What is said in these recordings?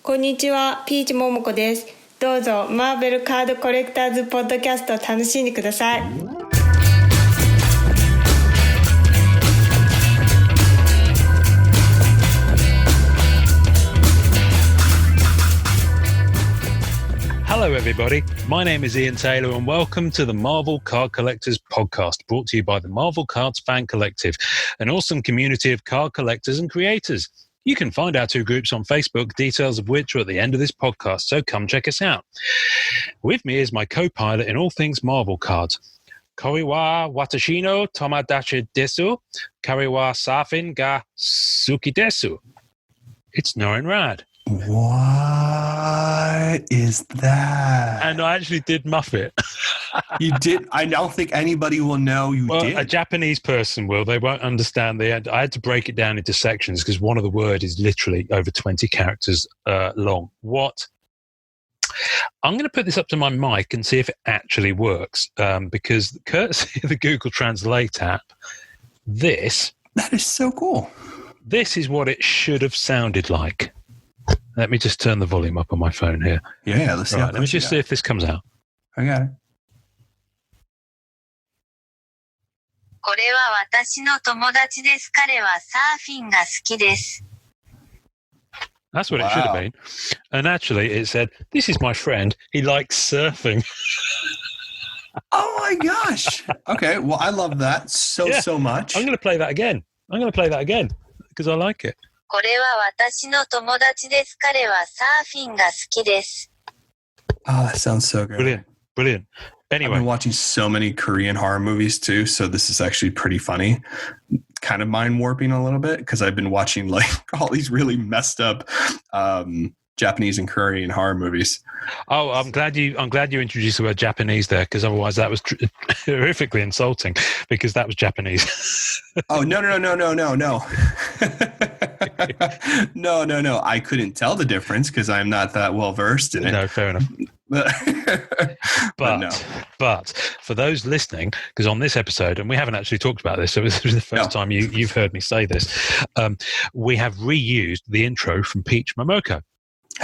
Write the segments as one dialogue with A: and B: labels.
A: こんにちは、ピーチももこです。どうぞマーベルカードコレクターズポッドキャストを楽しんでください。
B: Hello everybody, my name is Ian Taylor and welcome to the Marvel Card Collectors podcast, brought to you by the Marvel Cards Fan Collective, an awesome community of card collectors and creators. You can find our two groups on Facebook, details of which are at the end of this podcast, so come check us out. With me is my co-pilot in all things Marvel cards. Koi wa watashi no tomadachi desu, kare wa safin ga suki desu. It's Norin Rad.
C: What is that?
B: And I actually did muff it.
C: You did? I don't think anybody will know you did.
B: A Japanese person will. They won't understand. I had to break it down into sections because one of the words is literally over 20 characters long. What? I'm going to put this up to my mic and see if it actually works because courtesy of the Google Translate app, that
C: is so cool.
B: This is what it should have sounded like. Let me just turn the volume up on my phone here.
C: Yeah, let's see.
B: Right, let me just see if this comes out.
C: I got it.
D: これは私の友達です。彼はサーフィンが好きです。
B: That's what it should have been. And actually, it said, "This is my friend. He likes surfing."
C: Oh my gosh. Okay, well, I love that so much.
B: I'm going to play that again because I like it.
D: これは私の友達です。彼はサーフィンが好きです。
C: Oh, that sounds so good.
B: Brilliant. Anyway,
C: I've been watching so many Korean horror movies too, so this is actually pretty funny. Kind of mind warping a little bit because I've been watching like all these really messed up Japanese and Korean horror movies.
B: Oh, I'm glad you introduced the word Japanese there because otherwise that was horrifically insulting because that was Japanese.
C: Oh, no. No. I couldn't tell the difference because I'm not that well versed in it.
B: No, fair enough. But for those listening, because on this episode, and we haven't actually talked about this, so this is the first time you've heard me say this, we have reused the intro from Peach Momoko.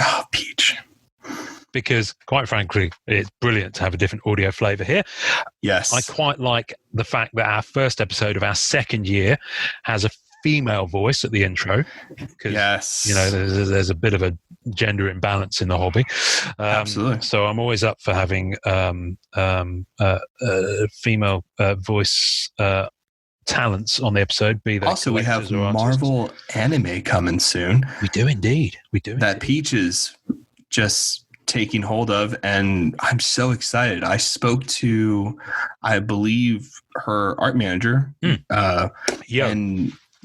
C: Oh, Peach.
B: Because, quite frankly, it's brilliant to have a different audio flavour here.
C: Yes.
B: I quite like the fact that our first episode of our second year has a female voice at the intro.
C: Yes.
B: You know, there's a bit of a gender imbalance in the hobby.
C: Absolutely.
B: So I'm always up for having female voice talents on the episode. Be that
C: also, we have Marvel anime coming soon.
B: We do indeed.
C: That Peach is just taking hold of, and I'm so excited. I spoke to, I believe, her art manager,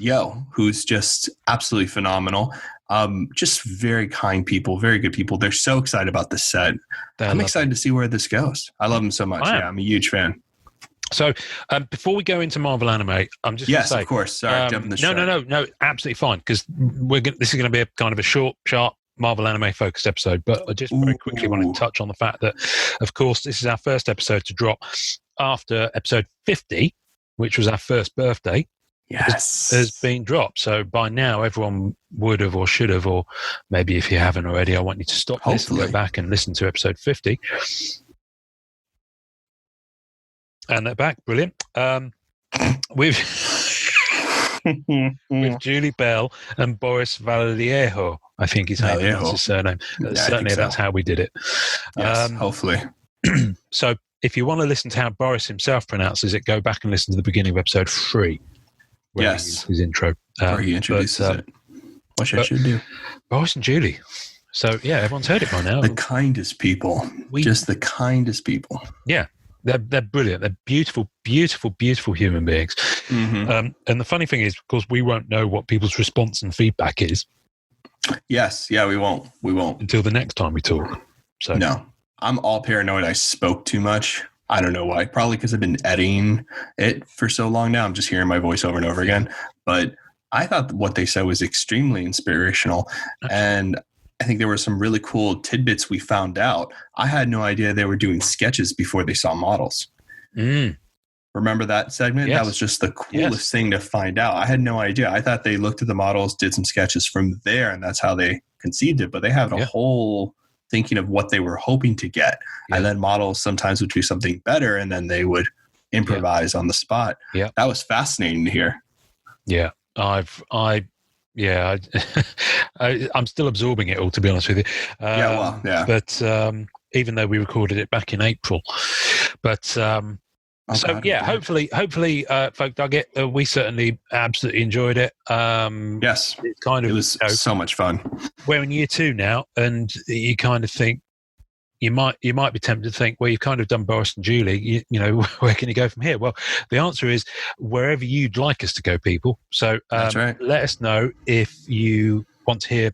C: Yo, who's just absolutely phenomenal. Just very kind people, very good people. They're so excited about this set. I'm excited to see where this goes. I love them so much. Yeah, I'm a huge fan.
B: So before we go into Marvel anime, I'm just going to say...
C: Yes, of course. Sorry, jumping the show.
B: No, absolutely fine, because this is going to be a kind of a short, sharp Marvel anime focused episode. But I just very quickly want to touch on the fact that, of course, this is our first episode to drop after episode 50, which was our first birthday.
C: Yes.
B: Has been dropped. So by now, everyone would have or should have, or maybe if you haven't already, I want you to stop this and go back and listen to episode 50. And they're back. Brilliant. With Julie Bell and Boris Vallejo, I think is how you pronounce his surname. Certainly that's how we did it.
C: Yes, hopefully.
B: So if you want to listen to how Boris himself pronounces it, go back and listen to the beginning of episode 3.
C: Yes.
B: His intro.
C: Where he introduces it. What I should do.
B: Boris and Julie. So, yeah, everyone's heard it by now.
C: The kindest people. Just the kindest people.
B: Yeah. They're brilliant. They're beautiful, beautiful, beautiful human beings.
C: Mm-hmm.
B: And the funny thing is, of course, we won't know what people's response and feedback is.
C: Yes. Yeah, we won't.
B: Until the next time we talk. So
C: no. I'm all paranoid I spoke too much. I don't know why. Probably because I've been editing it for so long now. I'm just hearing my voice over and over again. But I thought what they said was extremely inspirational. And I think there were some really cool tidbits we found out. I had no idea they were doing sketches before they saw models. Remember that segment?
B: Yes.
C: That was just the coolest
B: Yes.
C: thing to find out. I had no idea. I thought they looked at the models, did some sketches from there, and that's how they conceived it. But they had a whole thinking of what they were hoping to get.
B: Yeah.
C: And then models sometimes would do something better, and then they would improvise on the spot.
B: Yeah.
C: That was fascinating to hear.
B: Yeah. I'm still absorbing it all, to be honest with you. But even though we recorded it back in April, but hopefully, folk dug it. We certainly absolutely enjoyed it.
C: Yes,
B: it's kind of,
C: it was so much fun.
B: We're in year 2 now, and you kind of think you might be tempted to think, well, you've kind of done Boris and Julie. You know, where can you go from here? Well, the answer is wherever you'd like us to go, people. So
C: that's right.
B: Let us know if you want to hear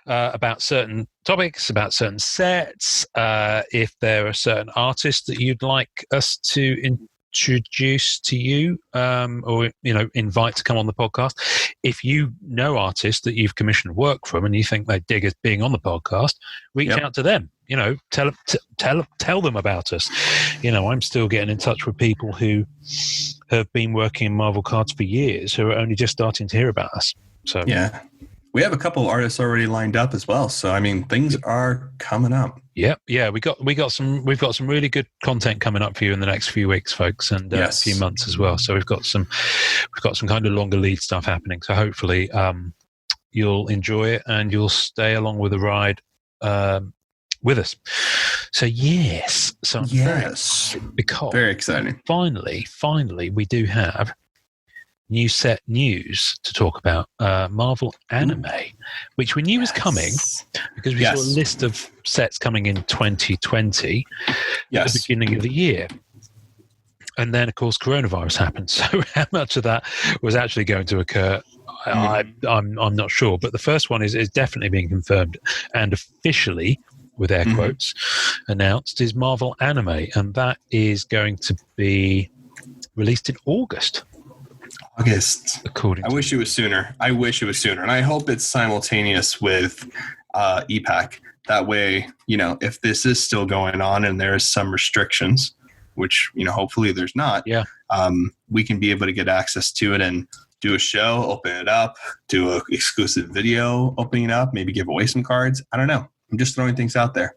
B: about certain topics, about certain sets, if there are certain artists that you'd like us to introduce to you, or invite to come on the podcast. If you know artists that you've commissioned work from and you think they dig us being on the podcast, reach out to them. Tell them about us. I'm still getting in touch with people who have been working in Marvel cards for years who are only just starting to hear about us. So
C: yeah. We have a couple of artists already lined up as well. So I mean, things are coming up.
B: Yeah. We've got some really good content coming up for you in the next few weeks, folks, and a few months as well. So we've got some kind of longer lead stuff happening. So hopefully you'll enjoy it and you'll stay along with the ride with us. So yes. So
C: very exciting.
B: Finally, we do have new set news to talk about, Marvel Anime, which we knew was coming because we saw a list of sets coming in 2020 at the beginning of the year. And then, of course, coronavirus happened. So how much of that was actually going to occur, I'm not sure. But the first one is definitely being confirmed and officially, with air quotes, announced, is Marvel Anime. And that is going to be released in August. I wish it was sooner. And I hope it's simultaneous with EPAC. That way, if this is still going on and there's some restrictions, which, hopefully there's not, we can be able to get access to it and do a show, open it up, do an exclusive video opening it up, maybe give away some cards. I don't know. I'm just throwing things out there.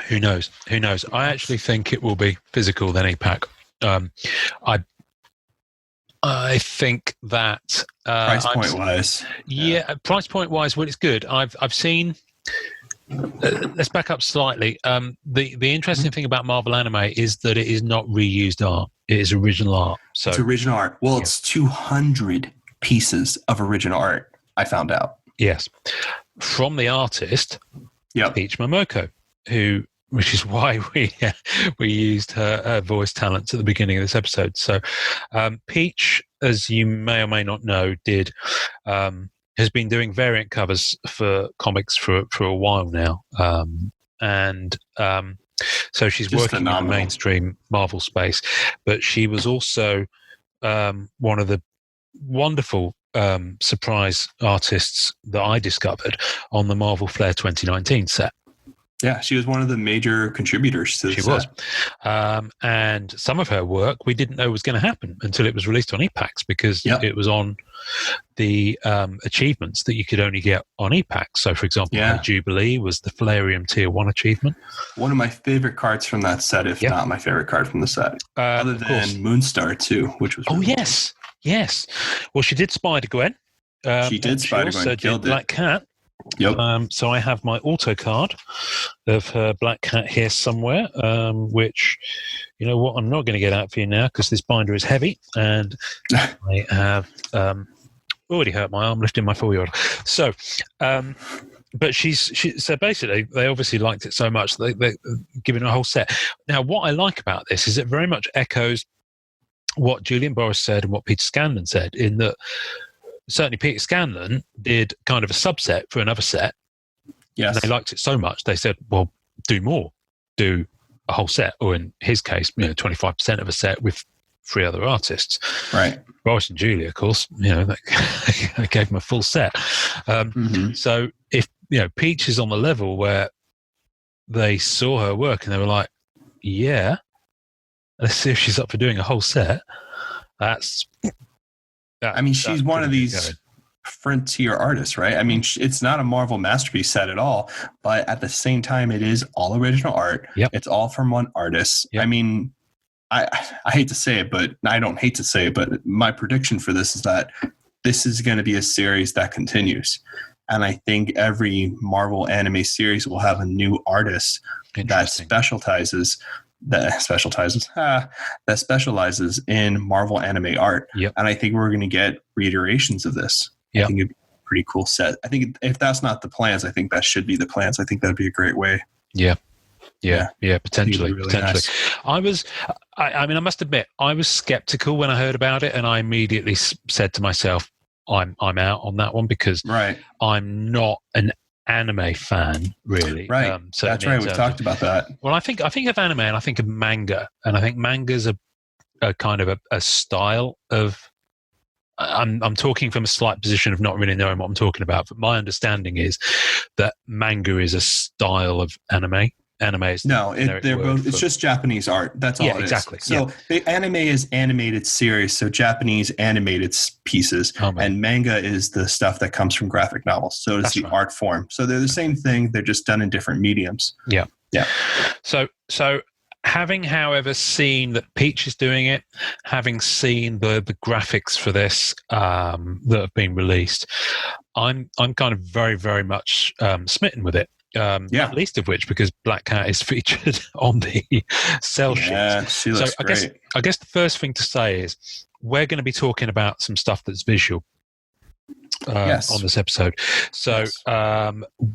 B: Who knows? I actually think it will be physical than EPAC. I think that
C: price point wise,
B: price point wise, well, it's good. I've seen. Let's back up slightly. The interesting thing about Marvel Anime is that it is not reused art; it is original art. So
C: it's original art. Well, it's 200 pieces of original art. I found out.
B: Yes, from the artist, Peach Momoko, which is why we used her voice talents at the beginning of this episode. So Peach, as you may or may not know, has been doing variant covers for comics for a while now. So she's just working in the mainstream Marvel space. But she was also one of the wonderful surprise artists that I discovered on the Marvel Flair 2019 set.
C: Yeah, she was one of the major contributors to this. She was.
B: And some of her work we didn't know was going to happen until it was released on EPACs because it was on the achievements that you could only get on EPACs. So, for example, her Jubilee was the Flarium Tier 1 achievement.
C: One of my favorite cards from that set, if not my favorite card from the set. Other than Moonstar, too, which was really cool.
B: Yes. Well, she did Spider-Gwen.
C: She did Spider-Gwen,
B: she also
C: killed
B: did Black Cat.
C: Yep.
B: So I have my auto card of her Black Cat here somewhere, which, you know what, I'm not going to get out for you now because this binder is heavy and I have already hurt my arm lifting my 4-year-old. So, but so basically they obviously liked it so much that they're giving her a whole set. Now, what I like about this is it very much echoes what Julian Boris said and what Peter Scanlon said, in that certainly Peter Scanlon did kind of a subset for another set.
C: Yes.
B: And they liked it so much, they said, well, do more. Do a whole set, or in his case, 25% of a set with 3 other artists.
C: Right.
B: Boris and Julie, of course, they gave him a full set. So if, Peach is on the level where they saw her work and they were like, yeah, let's see if she's up for doing a whole set.
C: I mean, she's one of these frontier artists, right? I mean, it's not a Marvel masterpiece set at all, but at the same time, it is all original art.
B: Yep.
C: It's all from one artist.
B: Yep.
C: I mean, I hate to say it, but I don't hate to say it, but my prediction for this is that this is going to be a series that continues. And I think every Marvel anime series will have a new artist that specializes in Marvel anime art.
B: Yep.
C: And I think we're going to get reiterations of this.
B: Yep.
C: I think it'd be a pretty cool set. I think if that's not the plans, I think that should be the plans. I think that'd be a great way.
B: Yeah, potentially.
C: Really
B: Potentially.
C: nice.
B: I mean, I must admit, I was skeptical when I heard about it, and I immediately said to myself, I'm out on that one because I'm not an anime fan, really.
C: Right. That's right. We've talked about that.
B: Well, I think of anime and I think of manga, and I think manga's a kind of a style of. I'm talking from a slight position of not really knowing what I'm talking about, but my understanding is that manga is a style of anime. Anime is
C: they're both. It's just Japanese art. That's all.
B: Exactly.
C: So the anime is animated series, so Japanese animated pieces, and manga is the stuff that comes from graphic novels. So it's the art form. So they're the same thing. They're just done in different mediums.
B: Yeah. So having, however, seen that Peach is doing it, having seen the graphics for this that have been released, I'm kind of very, very much smitten with it. Not least of which because Black Cat is featured on the sell sheet.
C: Yeah, she looks great.
B: I guess the first thing to say is we're going to be talking about some stuff that's visual on this episode. So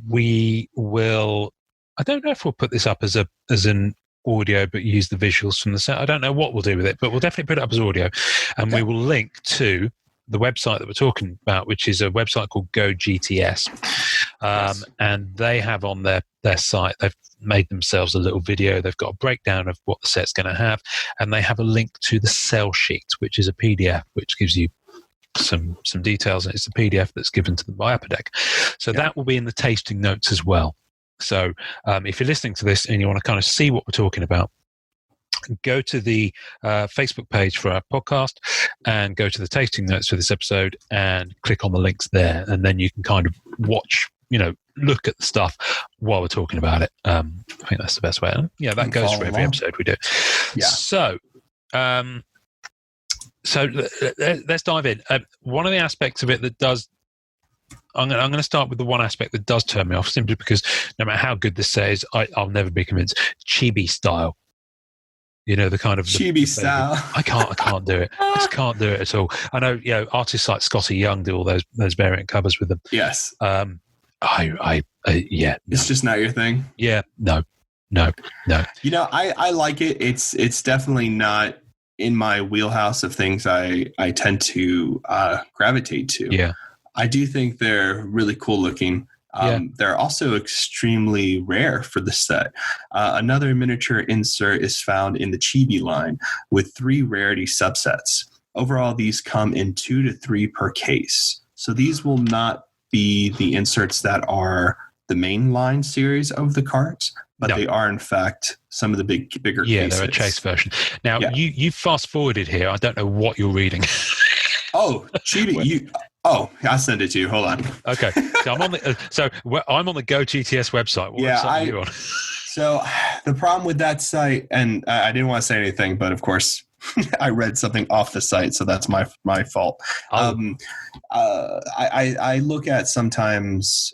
B: we will. I don't know if we'll put this up as an audio, but use the visuals from the set. I don't know what we'll do with it, but we'll definitely put it up as audio, and we will link to the website that we're talking about, which is a website called Go GTS. And they have on their site, they've made themselves a little video. They've got a breakdown of what the set's going to have, and they have a link to the sell sheet, which is a PDF, which gives you some details, and it's a PDF that's given to them by Upper Deck. So that will be in the tasting notes as well. So if you're listening to this and you want to kind of see what we're talking about, go to the Facebook page for our podcast and go to the tasting notes for this episode and click on the links there, and then you can kind of watch, look at the stuff while we're talking about it. I think that's the best way. And that goes for every episode we do. Yeah. So let's dive in. One of the aspects of it that does, I'm going to start with the one aspect that does turn me off, simply because no matter how good this set is, I'll never be convinced. Chibi style. The kind of
C: chibi style.
B: I can't do it. I just can't do it at all. I know, artists like Scotty Young do all those variant covers with them.
C: Yes.
B: It's
C: just not your thing.
B: Yeah. No.
C: I like it. It's definitely not in my wheelhouse of things I tend to gravitate to.
B: Yeah.
C: I do think they're really cool looking. They're also extremely rare for the set. Another miniature insert is found in the Chibi line with 3 rarity subsets. Overall, these come in 2 to 3 per case. So these will not be the inserts that are the main line series of the cards, but they are in fact some of the bigger cases.
B: Yeah, they're a chase version. Now, you fast forwarded here. I don't know what you're reading.
C: Oh, Chibi, I'll send it to you. Hold on.
B: Okay, so I'm on the Go GTS website. What website are you on?
C: So the problem with that site, and I didn't want to say anything, but of course I read something off the site, so that's my fault. I look at sometimes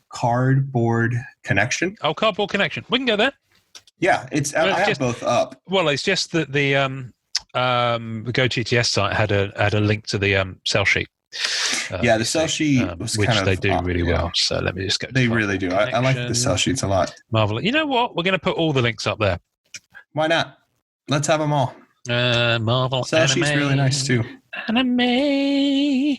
C: Cardboard Connection.
B: Oh, Cardboard Connection. We can go there.
C: Yeah, I have both up.
B: Well, it's just that the Go GTS site had a link to the sell sheet.
C: The sell sheet was
B: which
C: kind of
B: they do really well. So let me just go.
C: They really do. I like the sell sheets a lot.
B: Marvelous. You know what? We're going to put all the links up there.
C: Why not? Let's have them all.
B: Marvel
C: sell sheet's really nice too.
B: Anime.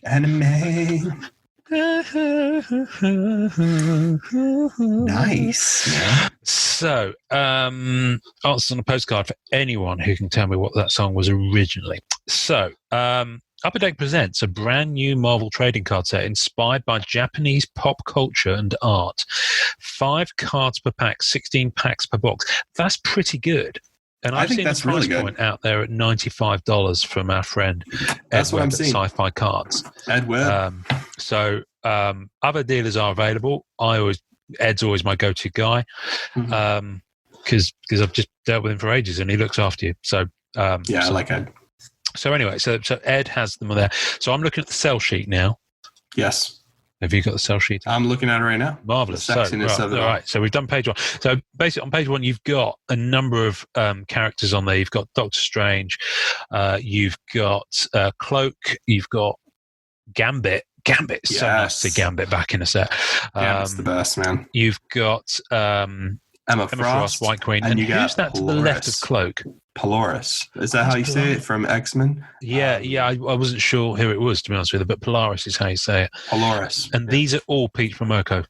C: Nice. Man.
B: So, answers on a postcard for anyone who can tell me what that song was originally. So, Upper Deck presents a brand new Marvel trading card set inspired by Japanese pop culture and art. 5 cards per pack, 16 packs per box. That's pretty good. And
C: I
B: I've
C: think
B: seen
C: that's
B: the price
C: really good.
B: point out there at $95 from our friend
C: That's
B: Ed
C: what I'm
B: Webb at
C: seeing.
B: Sci-Fi Cards.
C: Ed Webb.
B: Other dealers are available. Ed's always my go-to guy because I've just dealt with him for ages and he looks after you.
C: I like Ed.
B: So anyway, so Ed has them there. So I'm looking at the sell sheet now.
C: Yes.
B: Have you got the sell sheet?
C: I'm looking at it right now.
B: Marvelous.
C: The sexiness of it all.
B: Right. So we've done page one. So basically, on page one, you've got a number of characters on there. You've got Doctor Strange. You've got Cloak. You've got Gambit. Gambit. So nice to Gambit back in a set.
C: Gambit's the best, man.
B: You've got
C: Emma Frost,
B: White Queen.
C: and you got
B: who's that to the left of Cloak?
C: Polaris. Is that how you say it from X-Men?
B: Yeah. I wasn't sure who it was, to be honest with you, but Polaris is how you say it.
C: Polaris.
B: And these are all Peach Momoko.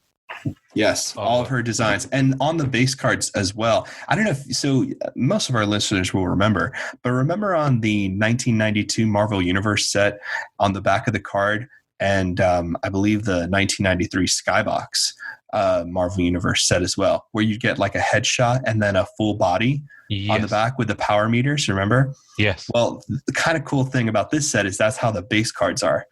C: Yes, all of her designs. And on the base cards as well. I don't know so most of our listeners will remember, but remember on the 1992 Marvel Universe set on the back of the card, and I believe the 1993 Skybox Marvel Universe set as well, where you get like a headshot and then a full body on the back with the power meters, remember?
B: Yes.
C: Well, the kind of cool thing about this set is that's how the base cards are.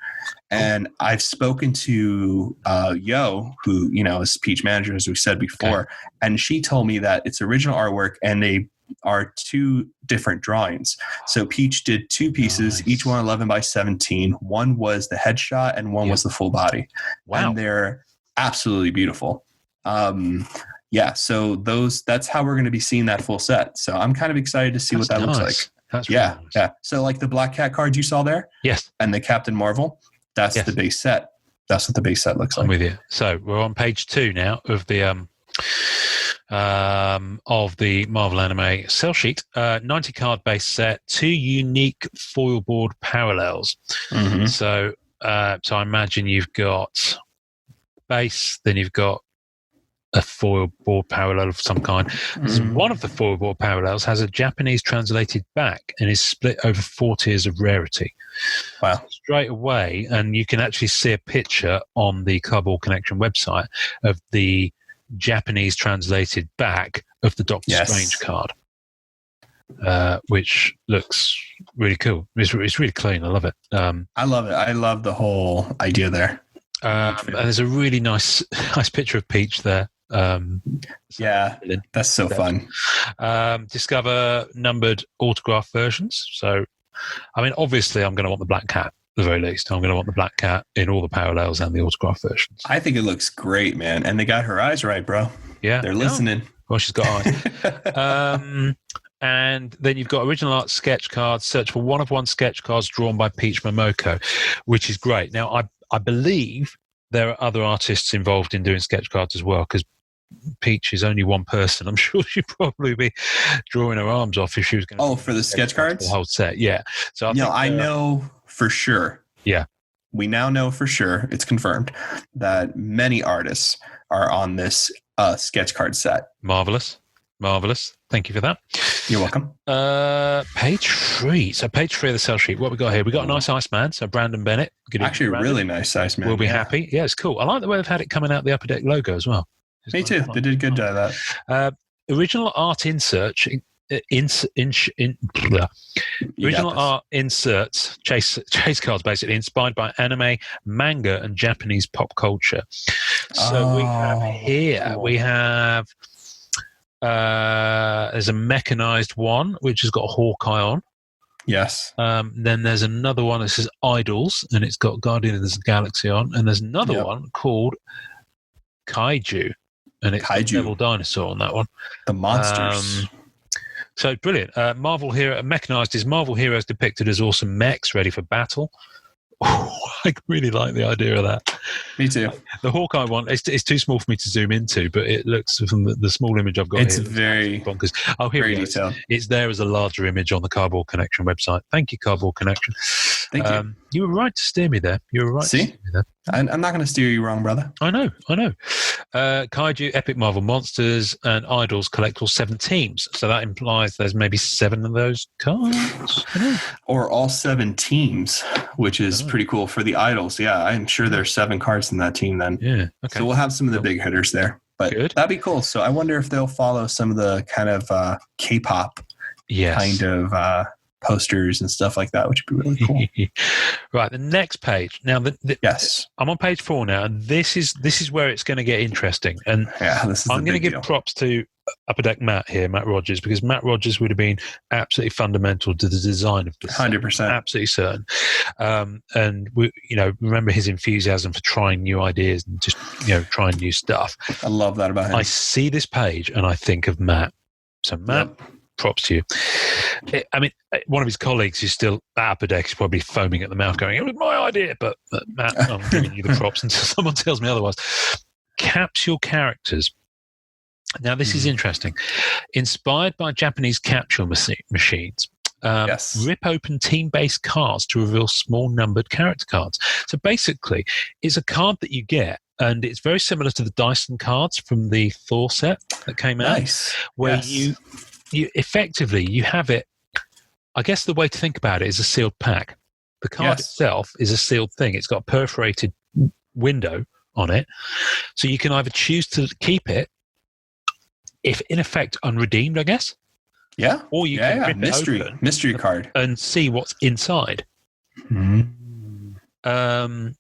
C: And I've spoken to Yo, who, is Peach manager, as we said before, and she told me that it's original artwork and they are two different drawings. So Peach did two pieces, each one 11 by 17. One was the headshot and one was the full body. Wow. And they're absolutely beautiful. So that's how we're going to be seeing that full set. So I'm kind of excited to see what that looks like.
B: That's really nice.
C: Yeah. So like the Black Cat cards you saw there,
B: yes,
C: and the Captain Marvel, that's the base set. That's what the base set looks like.
B: I'm with you. So we're on page 2 now of the Marvel Anime sell sheet. 90 card base set, 2 unique foil board parallels. Mm-hmm. So I imagine you've got base, then you've got a foil board parallel of some kind. One of the foil board parallels has a Japanese translated back and is split over 4 tiers of rarity.
C: Wow.
B: Straight away, and you can actually see a picture on the Cardboard Connection website of the Japanese translated back of the Doctor Strange card, which looks really cool. It's really clean. I love it.
C: I love it. I love the whole idea there.
B: And there's a really nice picture of Peach there.
C: That's so fun.
B: Discover numbered autograph versions. So, I mean, obviously, I'm going to want the Black Cat at the very least. I'm going to want the Black Cat in all the parallels and the autograph versions.
C: I think it looks great, man. And they got her eyes right, bro.
B: Yeah.
C: They're listening.
B: Well, she's got eyes. And then you've got original art sketch cards. Search for one of one sketch cards drawn by Peach Momoko, which is great. Now, I believe there are other artists involved in doing sketch cards as well, because Peach is only one person. I'm sure she'd probably be drawing her arms off if she was going to.
C: Oh, for the sketch cards?
B: The whole set, yeah. So
C: I know for sure.
B: Yeah.
C: We now know for sure, it's confirmed, that many artists are on this sketch card set.
B: Marvelous. Thank you for that.
C: You're welcome.
B: Page 3. So page 3 of the sell sheet. What we got here? We got a nice Iceman. So Brandon Bennett.
C: Actually, a really nice Iceman.
B: We'll be happy. Yeah, it's cool. I like the way they've had it coming out the Upper Deck logo as well.
C: Me too. They did a good job of that.
B: Original art inserts. Original art inserts. Chase cards, basically inspired by anime, manga, and Japanese pop culture. So we have here. Cool. We have. There's a mechanized one which has got a Hawkeye on.
C: Yes.
B: Then there's another one that says Idols and it's got Guardians of the Galaxy on, and there's another one called Kaiju, and it's the Devil Dinosaur on that one.
C: The monsters.
B: So brilliant. Marvel hero mechanized is Marvel heroes depicted as awesome mechs ready for battle. I really like the idea of that.
C: Me too.
B: The Hawkeye one, it's too small for me to zoom into, but it looks, from the small image I've got
C: it's
B: here,
C: very
B: bonkers. Oh, here
C: very
B: it
C: detailed.
B: It's there as a larger image on the Cardboard Connection website. Thank you, Cardboard Connection.
C: Thank you.
B: You were right to steer me there. You were right to steer me there.
C: I'm not going to steer you wrong, brother.
B: I know. Kaiju, Epic Marvel Monsters, and Idols collect all 7 teams. So that implies there's maybe 7 of those cards.
C: Or all 7 teams, which is pretty cool for the Idols. Yeah, I'm sure there's 7 cards in that team then.
B: Yeah. Okay.
C: So we'll have some of the big hitters there. But that'd be cool. So I wonder if they'll follow some of the kind of K-pop kind of posters and stuff like that, which would be really cool.
B: Right, the next page. Now,
C: Yes.
B: I'm on page 4 now, and this is where it's going to get interesting. And
C: Yeah, this is
B: I'm going to give props to Upper Deck Matt here, Matt Rogers, because Matt Rogers would have been absolutely fundamental to the design of this.
C: 100%.
B: Absolutely certain. And we, remember his enthusiasm for trying new ideas and just, trying new stuff.
C: I love that about him.
B: I see this page and I think of Matt. So Matt, props to you. I mean, one of his colleagues who's still at Upper Deck is probably foaming at the mouth going, it was my idea. But Matt, I'm giving you the props until someone tells me otherwise. Capsule characters. Now, this is interesting. Inspired by Japanese capsule machines, rip open team-based cards to reveal small numbered character cards. So basically, it's a card that you get, and it's very similar to the Dyson cards from the Thor set that came out.
C: Nice.
B: Where you effectively, you have it, I guess the way to think about it is a sealed pack. The card itself is a sealed thing. It's got a perforated window on it. So you can either choose to keep it, if in effect unredeemed, I guess.
C: Yeah.
B: Or you can rip
C: mystery
B: it open
C: mystery card
B: and see what's inside.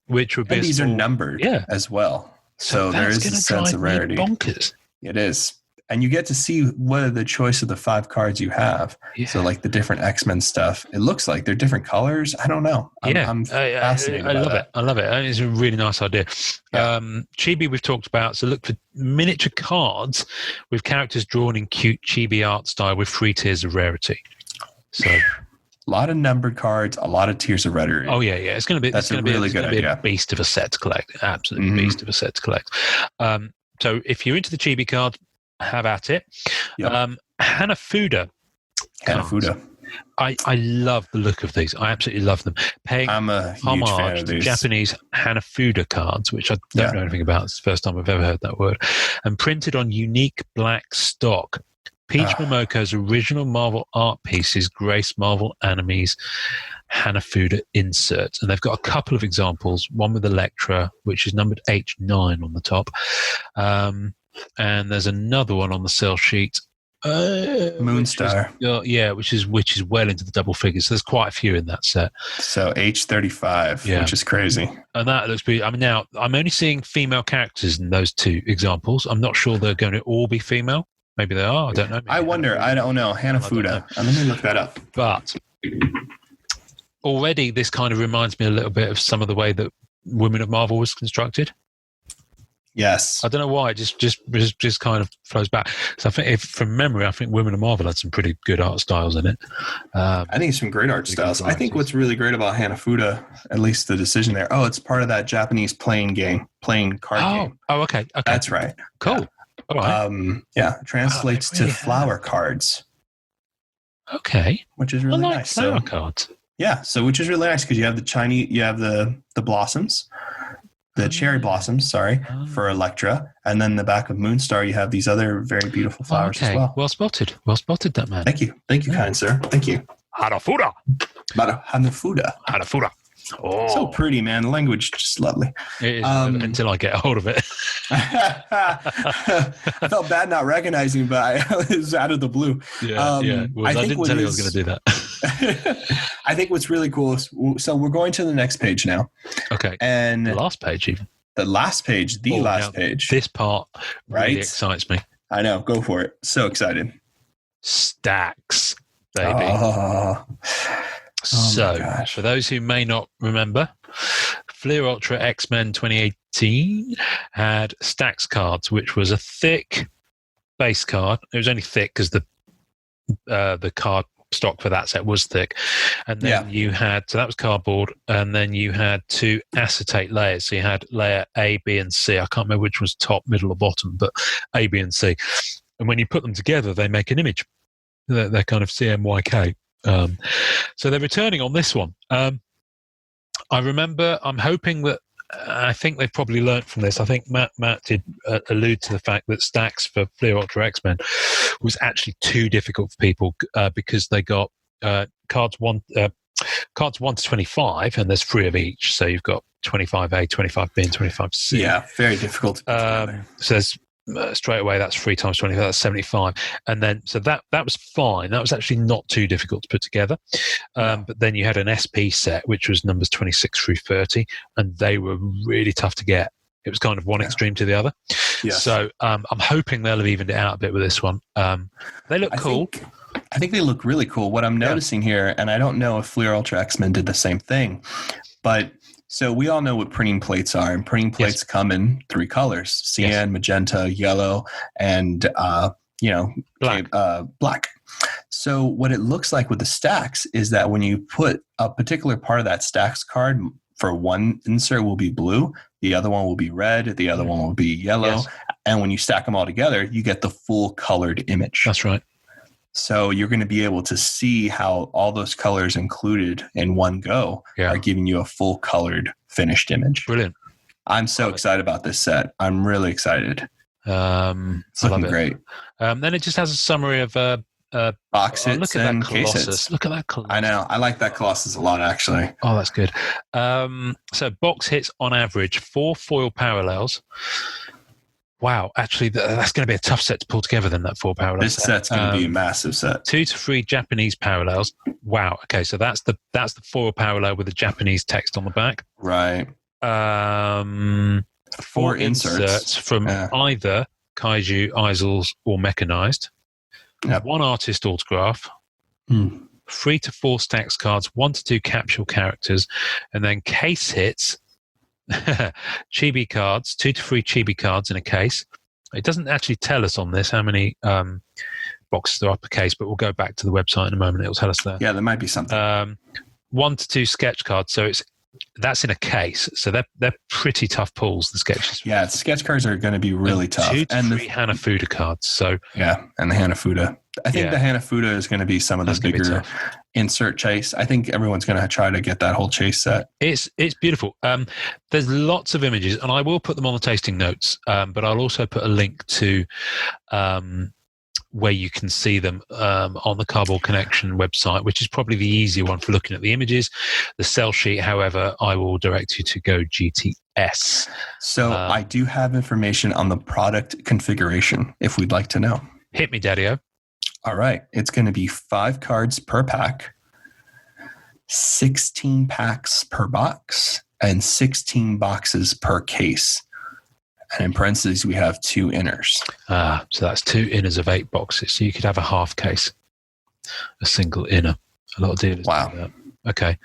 B: Which would be
C: and these are numbered as well. So there is a sense of rarity.
B: Bonkers.
C: It is. And you get to see what are the choice of the 5 cards you have. Yeah. So like the different X-Men stuff, it looks like they're different colors. I don't know. I'm fascinated.
B: I love it. I love it. It's a really nice idea. Yeah. Chibi we've talked about. So look for miniature cards with characters drawn in cute chibi art style with 3 tiers of rarity. So
C: a lot of numbered cards, a lot of tiers of rarity.
B: Oh yeah. It's going to be.
C: That's a really good idea.
B: A beast of a set to collect. Absolutely beast of a set to collect. So if you're into the chibi card, have at it. Hanafuda. I love the look of these. I absolutely love them.
C: I'm a huge fan of these.
B: Japanese Hanafuda cards, which I don't know anything about. It's the first time I've ever heard that word. And printed on unique black stock. Peach Momoko's original Marvel art pieces grace Marvel Anime's Hanafuda inserts. And they've got a couple of examples. One with Elektra, which is numbered H9 on the top. And there's another one on the sell sheet,
C: Moonstar.
B: Which is well into the double figures. So there's quite a few in that set.
C: So H35, which is crazy.
B: And that looks pretty. I mean, now I'm only seeing female characters in those 2 examples. I'm not sure they're going to all be female. Maybe they are. I don't know.
C: I wonder. I don't know. Hanafuda. Let me look that up.
B: But already, this kind of reminds me a little bit of some of the way that Women of Marvel was constructed.
C: Yes.
B: I don't know why. It just kind of flows back. So I think, from memory, I think Women of Marvel had some pretty good art styles in it.
C: I think some great art styles. I think what's really great about Hanafuda, at least the decision there, it's part of that Japanese playing card game.
B: Oh, okay.
C: That's right.
B: Cool.
C: Yeah.
B: All right.
C: Translates to flower cards.
B: Okay.
C: Which is really nice.
B: Flower cards.
C: Yeah. So which is really nice because you have the blossoms. The cherry blossoms, for Elektra. And then the back of Moonstar, you have these other very beautiful flowers as well.
B: Well spotted. Well spotted, that man.
C: Thank you. Thank you, kind sir. Thank you.
B: Hanafuda.
C: Hanafuda. Oh. So pretty, man. The language just lovely.
B: It is, until I get a hold of it.
C: I felt bad not recognizing, but it was out of the blue.
B: Yeah. Well, I didn't tell you I was going to do that.
C: I think what's really cool is, so we're going to the next page now.
B: Okay.
C: And
B: the last page even.
C: The last page. Page.
B: This part really excites me.
C: I know. Go for it. So excited.
B: Stacks, baby.
C: So,
B: for those who may not remember, Fleer Ultra X-Men 2018 had Stacks cards, which was a thick base card. It was only thick because the card stock for that set was thick. And then you had, so that was cardboard, and then you had 2 acetate layers. So you had layer A, B, and C. I can't remember which was top, middle, or bottom, but A, B, and C. And when you put them together, they make an image. They're kind of CMYK. So they're returning on this one. I remember, I'm hoping that, I think they've probably learnt from this. I think Matt did allude to the fact that Stacks for Fleer Ultra X-Men was actually too difficult for people because they got cards 1 to 25, and there's 3 of each. So you've got 25A, 25B, and 25C.
C: Yeah, very difficult to put together.
B: So there's straight away, that's 3 times 20. That's 75. And then, so that was fine. That was actually not too difficult to put together. But then you had an SP set, which was numbers 26 through 30, and they were really tough to get. It was kind of one extreme to the other.
C: Yes.
B: So I'm hoping they'll have evened it out a bit with this one. They look cool.
C: I think they look really cool. What I'm noticing here, and I don't know if Fleer Ultra X-Men did the same thing, but so we all know what printing plates are, and printing plates come in 3 colors: cyan, magenta, yellow, and black. So what it looks like with the stacks is that when you put a particular part of that stacks card, for one insert will be blue, the other one will be red, the other one will be yellow, and when you stack them all together, you get the full colored image.
B: That's right.
C: So you're going to be able to see how all those colors included in one go are giving you a full colored finished image.
B: Brilliant.
C: I'm so excited about this set. I'm really excited. It's looking great.
B: Then it just has a summary of
C: box hits and case hits.
B: Look at that Colossus.
C: I know. I like that Colossus a lot, actually.
B: Oh, that's good. So box hits on average 4 foil parallels. Wow, actually, that's going to be a tough set to pull together then, that 4 parallels.
C: This set's going to be a massive set.
B: 2 to 3 Japanese parallels. Wow, okay, so that's the foil parallel with the Japanese text on the back.
C: Right.
B: 4 inserts from either Kaiju, Eisels, or Mechanized.
C: Yep.
B: 1 artist autograph. 3 to 4 stacks cards, 1 to 2 capsule characters, and then case hits. Chibi cards, 2 to 3 chibi cards in a case. It doesn't actually tell us on this how many boxes are up a case, but we'll go back to the website in a moment. It'll tell us there.
C: Yeah, there might be something.
B: 1 to 2 sketch cards. So that's in a case. So they're pretty tough pulls, the sketches.
C: Yeah, sketch cards are going to be really tough.
B: 2 to 3 Hanafuda cards. So
C: and the Hanafuda. I think the Hanafuda is going to be some of the bigger insert chase. I think everyone's going to try to get that whole chase set.
B: It's beautiful. There's lots of images, and I will put them on the tasting notes, but I'll also put a link to where you can see them on the Cardboard Connection website, which is probably the easier one for looking at the images. The sell sheet, however, I will direct you to Go GTS.
C: So I do have information on the product configuration if we'd like to know.
B: Hit me, Daddy-O.
C: All right. It's going to be 5 cards per pack, 16 packs per box, and 16 boxes per case. And in parentheses, we have 2 inners.
B: So that's 2 inners of 8 boxes. So you could have a half case, a single inner. A lot of dealers do that. Okay.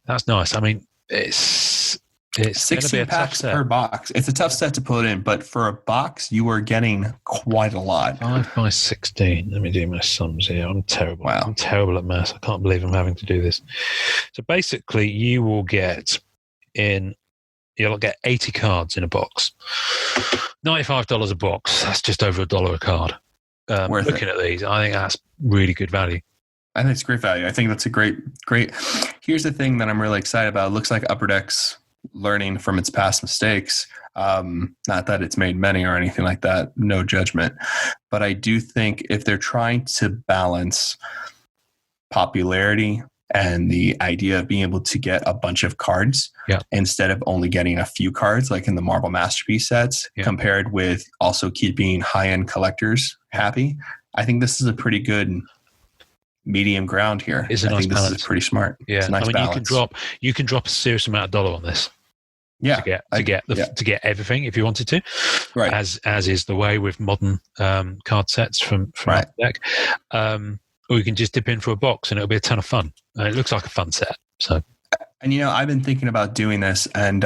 B: That's nice. I mean, it's
C: 16 packs per box. It's a tough set to put in, but for a box, you are getting quite a lot.
B: 5 by 16. Let me do my sums here. I'm terrible.
C: Wow.
B: I'm terrible at maths. I can't believe I'm having to do this. So basically, you will get you'll get 80 cards in a box. $95 a box. That's just over $1 a card. Looking at these, I think that's really good value.
C: I think it's great value. I think that's a great. Here's the thing that I'm really excited about. It looks like Upper Deck's learning from its past mistakes. Not that it's made many or anything like that. No judgment. But I do think if they're trying to balance popularity and the idea of being able to get a bunch of cards instead of only getting a few cards like in the Marvel Masterpiece sets, compared with also keeping high-end collectors happy, I think this is a pretty good medium ground here.
B: It's a nice balance.
C: This is pretty smart.
B: Yeah,
C: it's a nice balance.
B: You can drop a serious amount of dollar on this.
C: Yeah,
B: to get everything if you wanted to,
C: right?
B: As is the way with modern card sets from
C: right.
B: Deck. Or you can just dip in for a box and it'll be a ton of fun. And it looks like a fun set. So,
C: and I've been thinking about doing this, and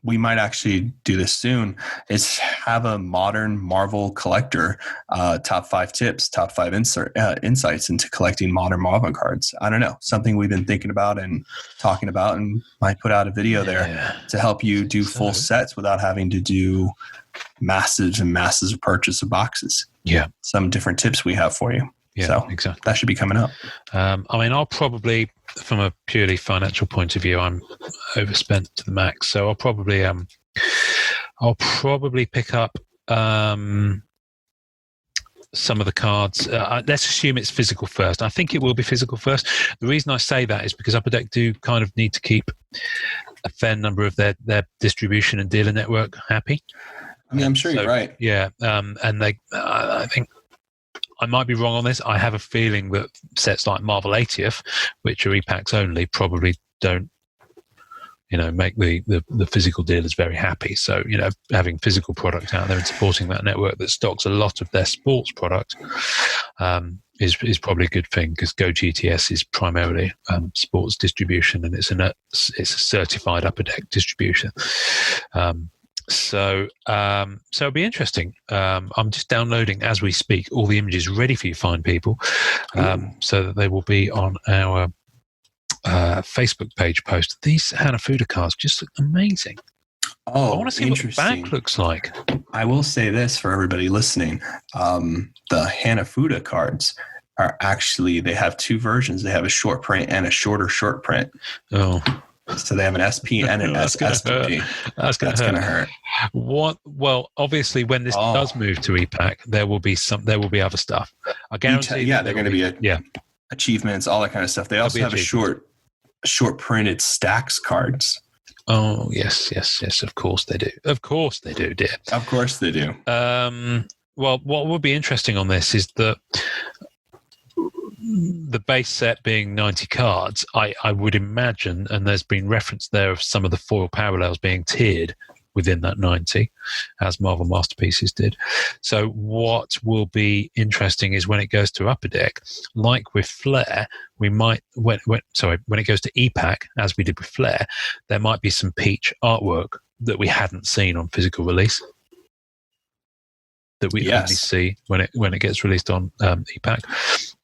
C: we might actually do this soon. Is have a modern Marvel collector top 5 tips, top 5 insights into collecting modern Marvel cards. I don't know, something we've been thinking about and talking about, and might put out a video there to help you do full sets without having to do massive purchase of boxes.
B: Yeah,
C: some different tips we have for you.
B: Yeah,
C: so
B: exactly.
C: That should be coming up.
B: I mean, I'll probably, from a purely financial point of view, I'm overspent to the max. So I'll probably pick up some of the cards. Let's assume it's physical first. I think it will be physical first. The reason I say that is because Upper Deck do kind of need to keep a fair number of their distribution and dealer network happy.
C: I mean, I'm sure you're right.
B: Yeah, and they, I think I might be wrong on this. I have a feeling that sets like Marvel 80th, which are e-packs only, probably don't, make the physical dealers very happy. So, having physical product out there and supporting that network that stocks a lot of their sports product is probably a good thing, because Go GTS is primarily sports distribution, and it's a certified upper deck distribution. So it'll be interesting. I'm just downloading as we speak all the images ready for you fine people, so that they will be on our Facebook page post. These Hanafuda cards just look amazing.
C: Oh,
B: I want to see what the back looks like.
C: I will say this for everybody listening. The Hanafuda cards are actually, they have two versions. They have a short print and a short print.
B: Oh.
C: So they have an SP and an SPP. That's going to hurt.
B: Well, obviously, when this does move to e-pack, there will be other stuff. I guarantee.
C: They're going to be achievements, all that kind of stuff. They also have a short printed stacks cards.
B: Oh yes. Of course they do. Of course they do, dear.
C: Of course they do.
B: Well, what would be interesting on this is that the base set being 90 cards, I would imagine, and there's been reference there of some of the foil parallels being tiered within that 90, as Marvel Masterpieces did. So what will be interesting is when it goes to Upper Deck, like with Flair, we might, when it goes to E-Pack, as we did with Flair, there might be some Peach artwork that we hadn't seen on physical release, that we only see when it gets released on E-Pack,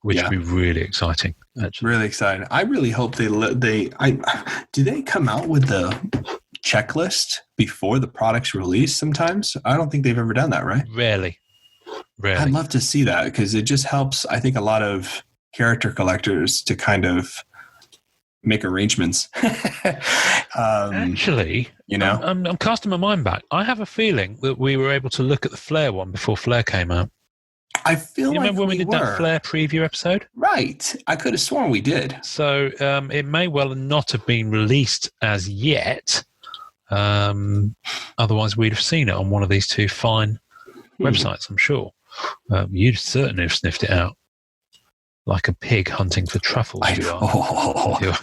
B: which would be really exciting. Actually,
C: really exciting. I really hope do they come out with the checklist before the product's released? Sometimes I don't think they've ever done that, right?
B: Rarely.
C: I'd love to see that, because it just helps, I think, a lot of character collectors to kind of make arrangements.
B: Actually, I'm casting my mind back. I have a feeling that we were able to look at the Flair one before Flair came out.
C: I feel like
B: remember when we did that Flair preview episode?
C: Right. I could have sworn we did.
B: So it may well not have been released as yet. Otherwise, we'd have seen it on one of these two fine websites, I'm sure. You'd certainly have sniffed it out. Like a pig hunting for truffles.
C: I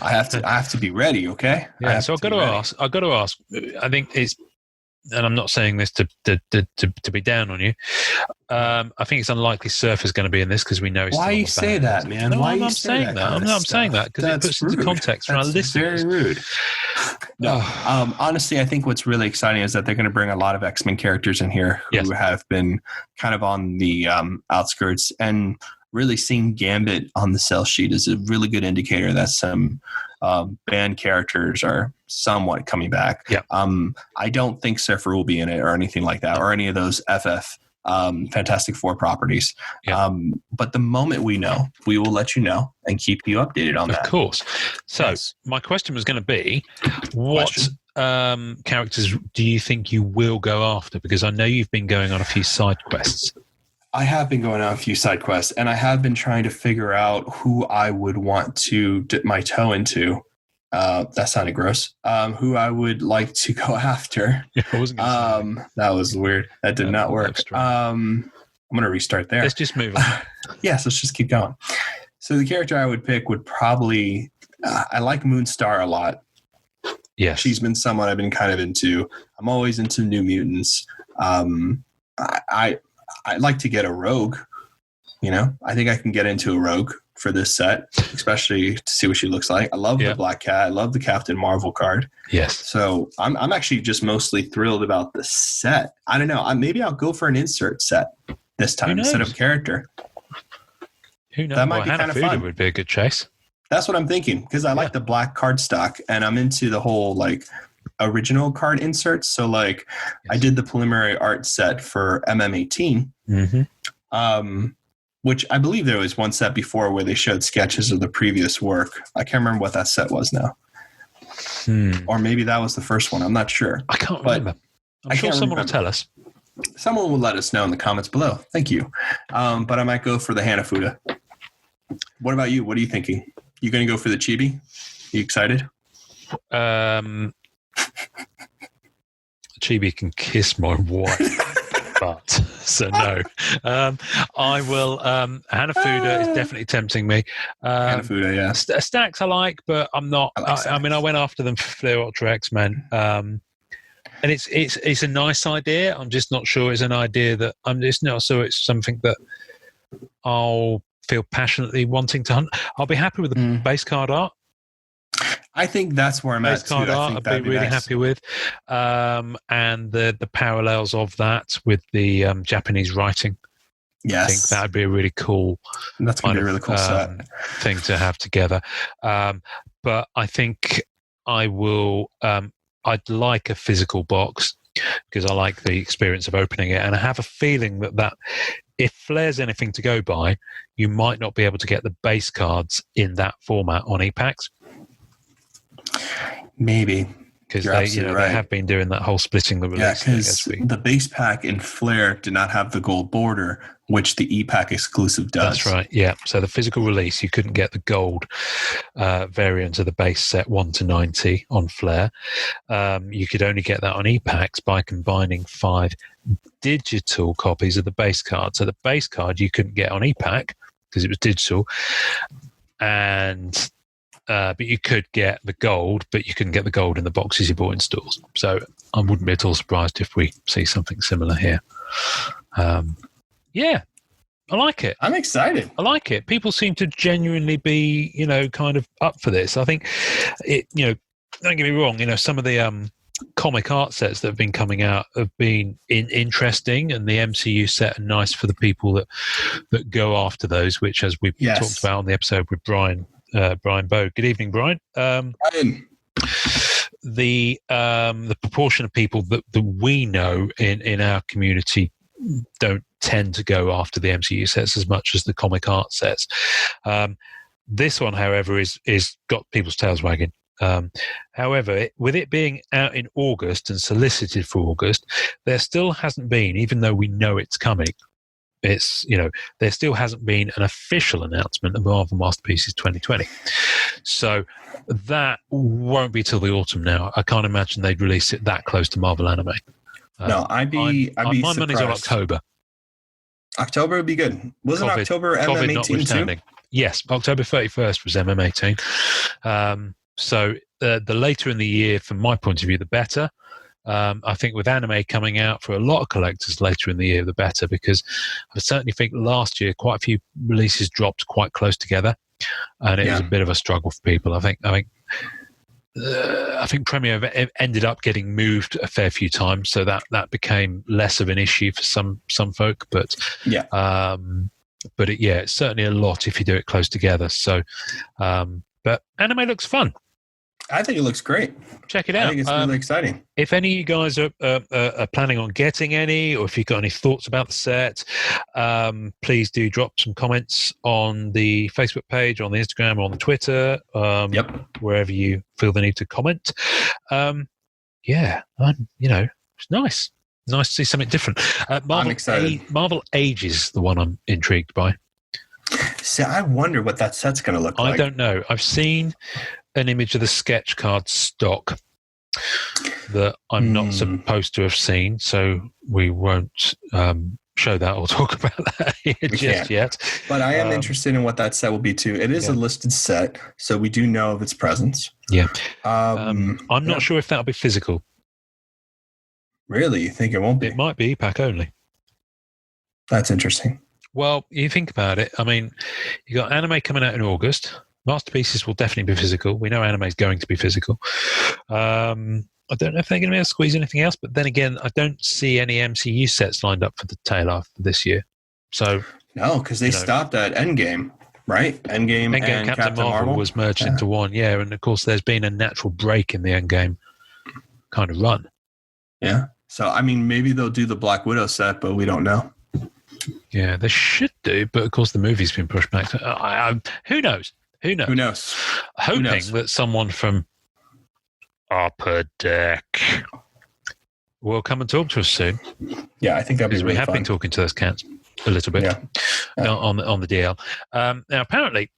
C: have to be ready, okay?
B: Yeah, so I've got to ask. I think it's, and I'm not saying this to be down on you. I think it's unlikely Surfer's going to be in this, because we know.
C: Why you say that, man?
B: No,
C: Why
B: I'm saying that. I'm saying that because it puts into context for our listeners.
C: Very rude. No, honestly, I think what's really exciting is that they're going to bring a lot of X-Men characters in here who have been kind of on the outskirts, and really seeing Gambit on the sell sheet is a really good indicator that some band characters are somewhat coming back. Yeah. I don't think Surfer will be in it or anything like that, or any of those FF Fantastic Four properties. Yeah. But the moment we know, we will let you know and keep you updated on that.
B: Of course. So my question was going to be, what characters do you think you will go after? Because I know you've been going on a few side quests.
C: I have been going on a few side quests, and I have been trying to figure out who I would want to dip my toe into. That sounded gross. Who I would like to go after.
B: Yeah, I wasn't gonna say
C: that was weird. That did not work. I'm going to restart there.
B: Let's just move on.
C: Yes, let's just keep going. So the character I would pick would probably, I like Moonstar a lot.
B: Yes.
C: She's been someone I've been kind of into. I'm always into New Mutants. I'd like to get a rogue, I think I can get into a rogue for this set, especially to see what she looks like. I love the Black Cat. I love the Captain Marvel card.
B: Yes.
C: So I'm actually just mostly thrilled about the set. I don't know. Maybe I'll go for an insert set this time instead of character.
B: Who knows?
C: That might be kind of fun.
B: Would be a good chase.
C: That's what I'm thinking, because I like the black card stock, and I'm into the whole original card inserts. So I did the preliminary art set for MM18, which I believe there was one set before where they showed sketches of the previous work. I can't remember what that set was now. Or maybe that was the first one. I'm not sure.
B: I can't remember. I'm sure someone will tell us.
C: Someone will let us know in the comments below. Thank you. But I might go for the Hanafuda. What about you? What are you thinking? You going to go for the Chibi? You excited?
B: Chibi can kiss my white butt. So no. I will. Hanafuda is definitely tempting me.
C: Hanafuda, yeah.
B: Stacks I like, but I'm not.
C: I like
B: I mean, I went after them for Flair Ultra X-Men. And it's a nice idea. I'm just not sure it's an idea that I'm just not sure it's something that I'll feel passionately wanting to hunt. I'll be happy with the base card art.
C: I think that's where I'm
B: Base
C: at too.
B: card
C: I
B: art
C: think
B: I'd be really happy with, and the parallels of that with the Japanese writing.
C: Yes,
B: I think that would be a really cool.
C: That's going to be a really cool set
B: thing to have together. But I think I will. I'd like a physical box because I like the experience of opening it, and I have a feeling that if Flair's anything to go by, you might not be able to get the base cards in that format on e-packs.
C: Maybe.
B: Because they have been doing that whole splitting the release.
C: Yeah, because the base pack in Flare did not have the gold border, which the e-pack exclusive does.
B: That's right, yeah. So the physical release, you couldn't get the gold variant of the base set 1 to 90 on Flare. You could only get that on e-packs by combining 5 digital copies of the base card. So the base card you couldn't get on e-pack because it was digital. And... but you could get the gold, but you couldn't get the gold in the boxes you bought in stores. So I wouldn't be at all surprised if we see something similar here. Yeah, I like it.
C: I'm excited.
B: I like it. People seem to genuinely be, kind of up for this. I think it, don't get me wrong, some of the comic art sets that have been coming out have been interesting, and the MCU set are nice for the people that go after those, which, as we've talked about on the episode with Brian Bowe. Good evening, Brian. The proportion of people that we know in our community don't tend to go after the MCU sets as much as the comic art sets. This one, however, is got people's tails wagging. However, with it being out in August and solicited for August, there still hasn't been, even though we know it's coming, it's there still hasn't been an official announcement of Marvel Masterpieces 2020, so that won't be till the autumn. Now I can't imagine they'd release it that close to Marvel Anime.
C: No, I'd be
B: my
C: surprised.
B: Money's on October.
C: October would be good. Wasn't October MM18 too?
B: Yes, October 31st was MM18. So the later in the year, from my point of view, the better. I think with anime coming out for a lot of collectors later in the year, the better, because I certainly think last year quite a few releases dropped quite close together, and it was a bit of a struggle for people. I think Premiere ended up getting moved a fair few times, so that became less of an issue for some folk. But it's certainly a lot if you do it close together. So, but anime looks fun.
C: I think it looks great.
B: Check it out.
C: I think it's really exciting.
B: If any of you guys are planning on getting any, or if you've got any thoughts about the set, please do drop some comments on the Facebook page, on the Instagram, or on the Twitter, wherever you feel the need to comment. It's nice. Nice to see something different.
C: I'm excited.
B: Marvel Age is the one I'm intrigued by.
C: See, I wonder what that set's going to look like.
B: I don't know. I've seen an image of the sketch card stock that I'm not supposed to have seen, so we won't show that or talk about that just yet.
C: But I am interested in what that set will be too. It is a listed set, so we do know of its presence.
B: Yeah. I'm not sure if that'll be physical.
C: Really? You think it won't be?
B: It might be pack only.
C: That's interesting.
B: Well, you think about it. I mean, you got anime coming out in August. Masterpieces will definitely be physical. We know anime is going to be physical. I don't know if they're going to be able to squeeze anything else, but then again, I don't see any MCU sets lined up for the tail off this year. So
C: no, because they stopped at Endgame, right? Endgame and Captain Marvel
B: was merged into one, and of course, there's been a natural break in the Endgame kind of run.
C: Yeah. So I mean, maybe they'll do the Black Widow set, but we don't know.
B: Yeah, they should do, but of course, the movie's been pushed back. Who knows? Who knows? Hoping that someone from Upper Deck will come and talk to us soon.
C: Yeah, I think that'd be really
B: we have been talking to those cats a little bit on the DL. Now, apparently,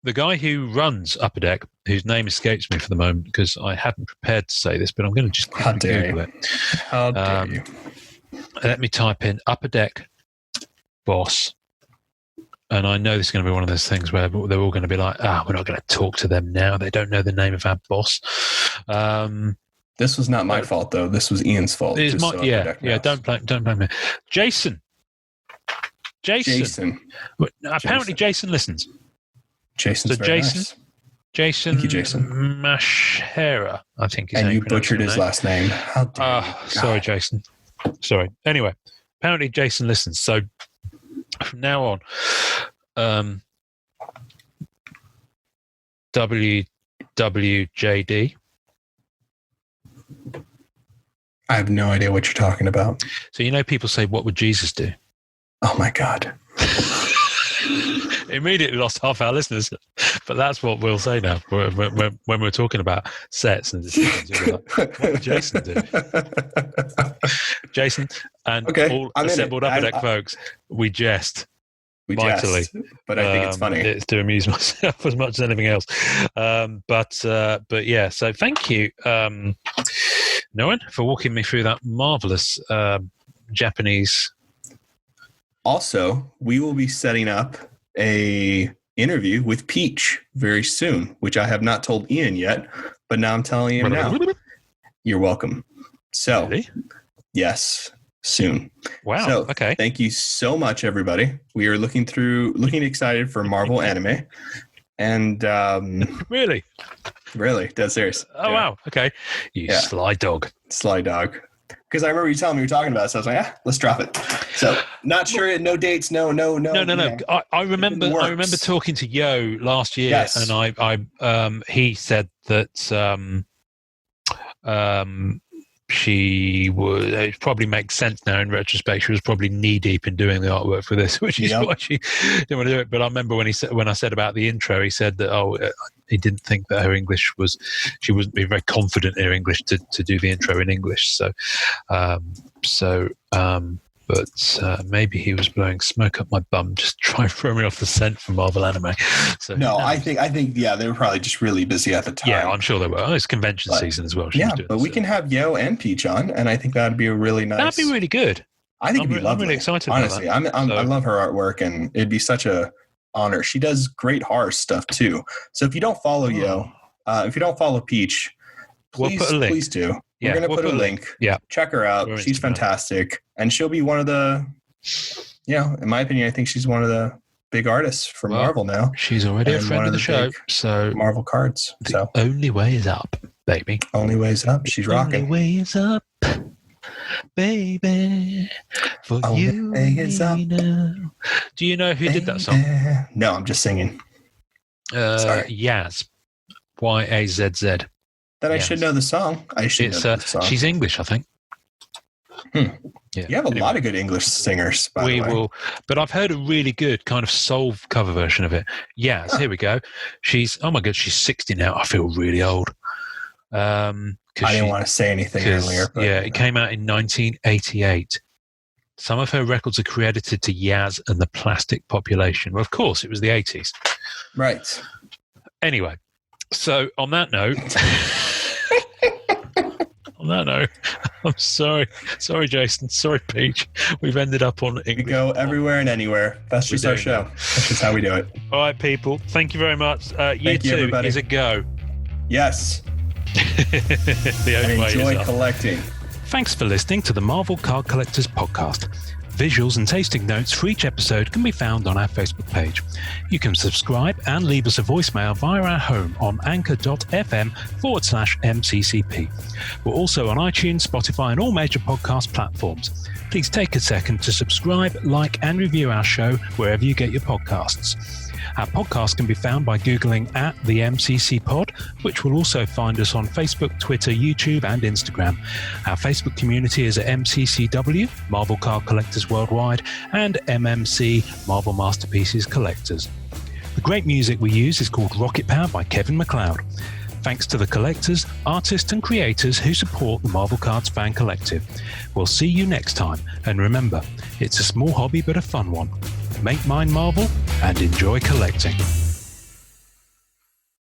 B: the guy who runs Upper Deck, whose name escapes me for the moment because I hadn't prepared to say this, but I'm going to just
C: How dare
B: Google
C: you.
B: it.
C: How dare you.
B: Let me type in Upper Deck boss. And I know this is going to be one of those things where they're all going to be like, we're not going to talk to them now. They don't know the name of our boss.
C: This was not my fault, though. This was Ian's fault.
B: Don't blame me. Jason. Apparently, Jason listens.
C: Jason's very nice.
B: Jason.
C: Thank you, Jason.
B: Mashera, I think.
C: And you butchered his last name. How dare you?
B: Sorry, Jason. Sorry. Anyway, apparently Jason listens. So from now on, WWJD.
C: I have no idea what you're talking about.
B: So people say, "What would Jesus do?"
C: Oh my God.
B: Immediately lost half our listeners, but that's what we'll say now when we're talking about sets and decisions. Like, what would Jason do? Jason and all assembled Upper Deck folks, we jest. Mightily,
C: but I think it's funny.
B: It's to amuse myself as much as anything else. But yeah, so thank you, Noan, for walking me through that marvelous Japanese.
C: Also, we will be setting up a interview with Peach very soon, which I have not told Ian yet, but now I'm telling him now. You're welcome. So,
B: really?
C: Yes, soon.
B: Wow.
C: So,
B: okay.
C: Thank you so much, everybody. We are looking excited for Marvel anime, and
B: really,
C: dead serious.
B: Oh wow. Okay. You sly dog. Because I remember you telling me you were talking about it, so I was like, let's drop it. So, not sure, no dates, no. No. I remember talking to Yo last year,
C: yes.
B: And he said that she was. It probably makes sense now in retrospect. She was probably knee deep in doing the artwork for this, which is why she didn't want to do it. But I remember when I said about the intro, he said that he didn't think that her English she wasn't being very confident in her English to do the intro in English. But maybe he was blowing smoke up my bum, just trying to throw me off the scent for Marvel anime. So
C: no, I think they were probably just really busy at the time.
B: Yeah, I'm sure they were. It's convention season as well.
C: We can have Yo and Peach on, and I think that'd be a really nice.
B: That'd be really good.
C: I think it'd be lovely.
B: I'm really excited.
C: Honestly,
B: about that.
C: I love her artwork, and it'd be such a honor. She does great horror stuff too. So if you don't follow Yo, if you don't follow Peach, please do. We're going to put a link.
B: Yeah.
C: Check her out. She's fantastic. And she'll be one of the, in my opinion, I think she's one of the big artists for Marvel now.
B: She's already a friend of the show. So
C: Marvel cards.
B: The only way is up, baby.
C: Only way is up. She's rocking.
B: Only way is up, baby. For only you. Way is up. Do you know who did that song?
C: No, I'm just singing.
B: Sorry. Yaz. YAZZ.
C: That I should know the song. Know the song.
B: She's English, I think.
C: Yeah. You have a lot of good English singers, by the way.
B: Will, but I've heard a really good kind of soul cover version of it. Yes, here we go. She's 60 now. I feel really old.
C: I didn't want to say anything earlier. But,
B: it came out in 1988. Some of her records are credited to Yaz and the Plastic Population. Well, of course, it was the 80s.
C: Right.
B: Anyway, so on that note... I'm sorry, Jason. Sorry, Peach. We've ended up on English.
C: We go everywhere and anywhere. That's just our show. That's just how we do it.
B: All right, people. Thank you very much. Year 2 everybody. Is a go.
C: Yes.
B: The only way
C: enjoy collecting.
B: Thanks for listening to the Marvel Card Collectors Podcast. Visuals and tasting notes for each episode can be found on our Facebook page. You can subscribe and leave us a voicemail via our home on anchor.fm/MCCP. We're also on iTunes, Spotify, and all major podcast platforms. Please take a second to subscribe, like, and review our show wherever you get your podcasts. Our podcast can be found by Googling @the MCC Pod, which will also find us on Facebook, Twitter, YouTube, and Instagram. Our Facebook community is at MCCW, Marvel Card Collectors Worldwide, and MMC, Marvel Masterpieces Collectors. The great music we use is called Rocket Power by Kevin MacLeod. Thanks to the collectors, artists, and creators who support the Marvel Cards Fan Collective. We'll see you next time, and remember, it's a small hobby but a fun one. Make mine Marvel and enjoy collecting.